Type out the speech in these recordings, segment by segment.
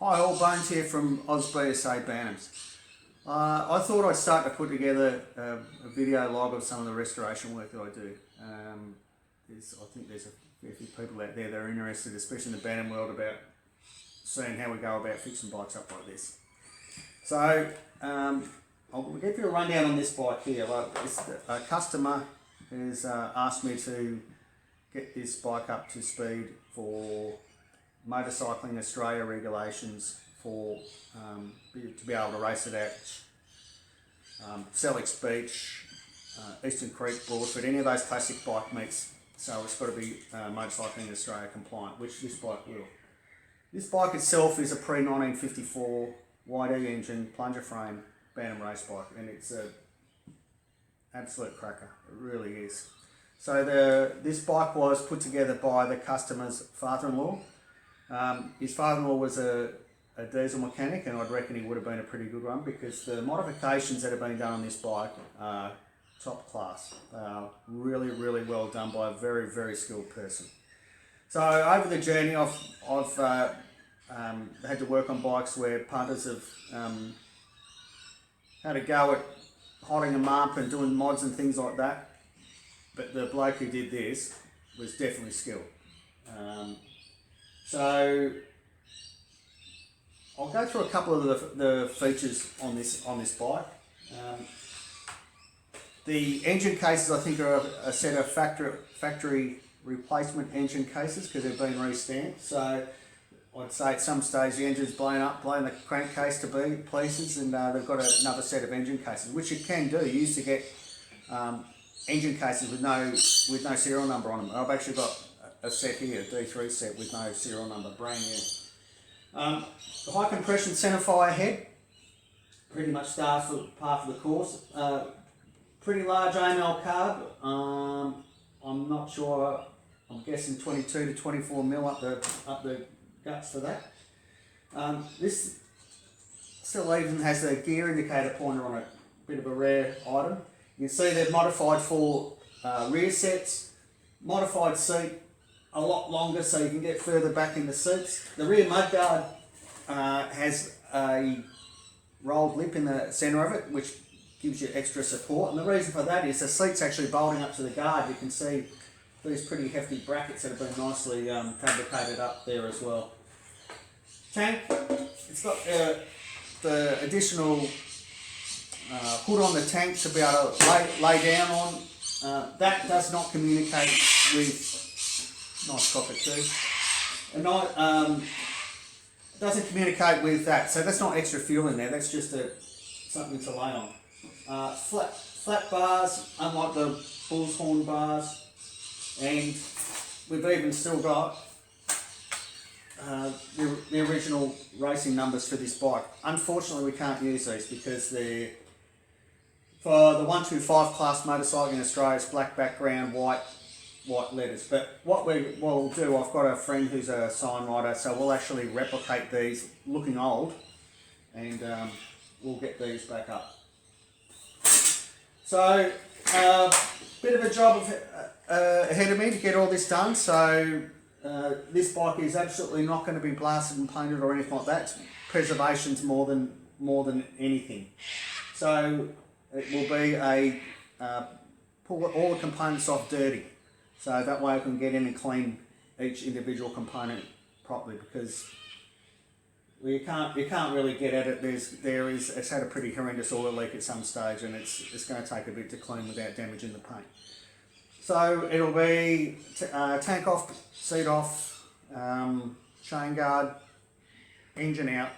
Hi all, Bones here from Oz BSA Bantams. I thought I'd start to put together a video log of some of the restoration work that I do. I think there's a fair few people out there that are interested, especially in the Bantam world, about seeing how we go about fixing bikes up like this. So I'll give you a rundown on this bike here. A customer has asked me to get this bike up to speed for Motorcycling Australia regulations for to be able to race it at Sellex Beach, Eastern Creek, Broadford, any of those classic bike meets. So it's got to be Motorcycling Australia compliant, which this bike will. This bike itself is a pre-1954 YD engine plunger frame Bantam race bike, and it's an absolute cracker. It really is. So this bike was put together by the customer's father-in-law. His father-in-law was a diesel mechanic, and I'd reckon he would have been a pretty good one, because the modifications that have been done on this bike are top class. Really, really well done by a very, very skilled person. So over the journey, I've had to work on bikes where punters have had a go at hotting them up and doing mods and things like that. But the bloke who did this was definitely skilled. So I'll go through a couple of the features on this bike. The engine cases, I think, are a set of factory replacement engine cases because they've been re-stamped. So I'd say at some stage the engine's blown the crankcase to pieces, and they've got another set of engine cases, which you can do. You used to get engine cases with no serial number on them. I've actually got a set here, a D3 set with no serial number, brand new. The high compression centre fire head pretty much starts for part of the course. Pretty large AML carb. I'm not sure. I'm guessing 22 to 24 mil up the guts for that. This still even has a gear indicator pointer on it. Bit of a rare item. You can see they've modified for rear sets, modified seat a lot longer so you can get further back in the seats. The rear mudguard has a rolled lip in the centre of it, which gives you extra support, and the reason for that is the seat's actually bolting up to the guard. You can see these pretty hefty brackets that have been nicely fabricated up there as well. Tank, it's got the additional hood on the tank to be able to lay down on. That does not communicate with, nice cockatoo, and doesn't communicate with that, so that's not extra fuel in there, that's just something to lay on. Flat bars, unlike the bull's horn bars, and we've even still got the original racing numbers for this bike. Unfortunately, we can't use these because they're for the 125 class Motorcycling in Australia. It's black background, white letters. But what we'll do, I've got a friend who's a sign writer, so we'll actually replicate these looking old, and we'll get these back up. So, bit of a job ahead of me to get all this done. So this bike is absolutely not going to be blasted and painted or anything like that. Preservation's more than anything. So it will be pull all the components off dirty, so that way I can get in and clean each individual component properly, because you can't really get at it. It's had a pretty horrendous oil leak at some stage, and it's going to take a bit to clean without damaging the paint. So it'll be tank off, seat off, chain guard, engine out,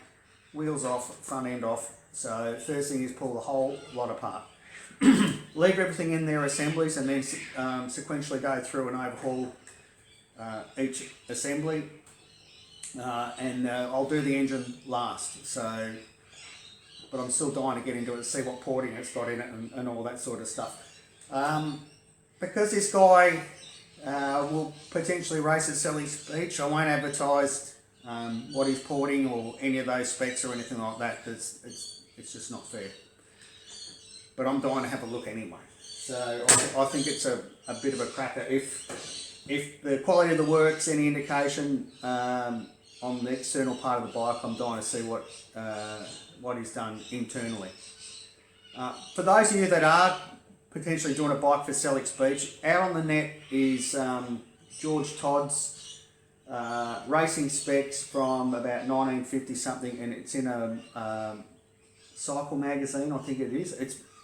wheels off, front end off. So first thing is pull the whole lot apart. Leave everything in their assemblies, and then sequentially go through and overhaul each assembly. And I'll do the engine last. So, but I'm still dying to get into it, see what porting it's got in it, and all that sort of stuff. Because this guy will potentially race at Sellex Beach, I won't advertise what he's porting or any of those specs or anything like that, because it's just not fair. But I'm dying to have a look anyway. So I think it's a bit of a cracker. If the quality of the work's any indication, on the external part of the bike, I'm dying to see what he's done internally. For those of you that are potentially doing a bike for Selix Beach, out on the net is George Todd's racing specs from about 1950 something, and it's in a cycle magazine, I think it is.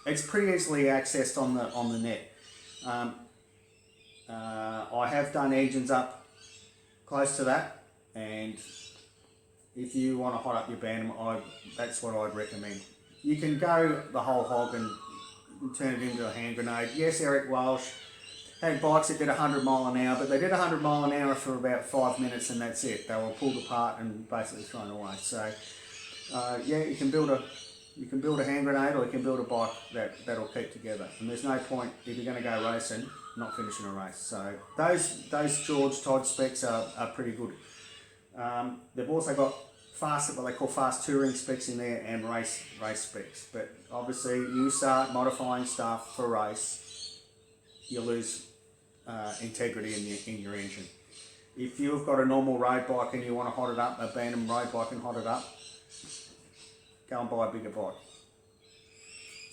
It's pretty easily accessed on the net. I have done engines up close to that, and if you want to hot up your Bantam, that's what I'd recommend. You can go the whole hog and turn it into a hand grenade. Yes, Eric Walsh had bikes that did 100 mile an hour, but they did 100 mile an hour for about 5 minutes, and that's it. They were pulled apart and basically thrown away. So yeah, you can build a hand grenade, or you can build a bike that'll keep together. And there's no point, if you're going to go racing, not finishing a race. So those George Todd specs are pretty good. They've also got what they call fast touring specs in there, and race specs. But obviously, you start modifying stuff for race, you lose integrity in your engine. If you've got a normal road bike and you want to hot it up, a Bantam road bike and hot it up, go and buy a bigger bike.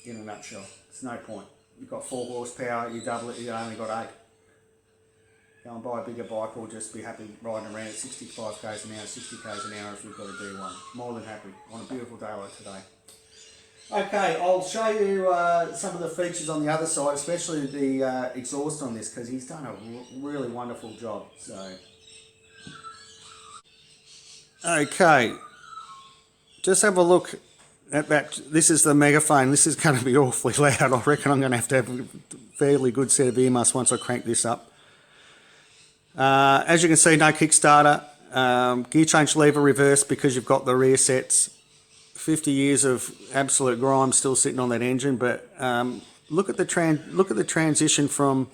In a nutshell, it's no point. You've got 4 horsepower, you double it, you only got 8. Go and buy a bigger bike, or just be happy riding around at 65 k's an hour, 60 k's an hour if you've got a D1. More than happy on a beautiful day like today. Okay, I'll show you some of the features on the other side, especially the exhaust on this, because he's done a really wonderful job. So, okay, just have a look at that. This is the megaphone. This is going to be awfully loud. I reckon I'm going to have a fairly good set of earmuffs once I crank this up. As you can see, no Kickstarter, gear change lever reverse because you've got the rear sets. 50 years of absolute grime still sitting on that engine, but look at the transition from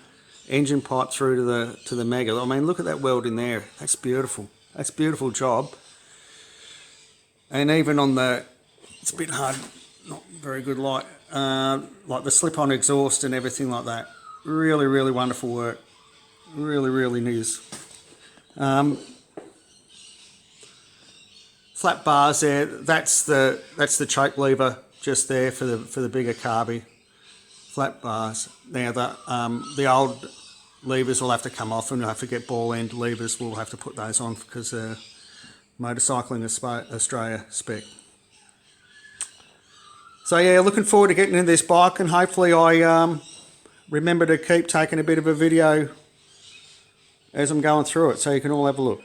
engine pipe through to the Mega. I mean, look at that weld in there. That's beautiful. That's a beautiful job. And even on it's a bit hard, not very good light, like the slip-on exhaust and everything like that. Really, really wonderful work. Really, really is. Flat bars there. That's the choke lever just there for the bigger carby. Flat bars. Now the old levers will have to come off, and we'll have to get ball end levers. We'll have to put those on because Motorcycling Australia spec. So yeah, looking forward to getting into this bike, and hopefully I remember to keep taking a bit of a video as I'm going through it, so you can all have a look.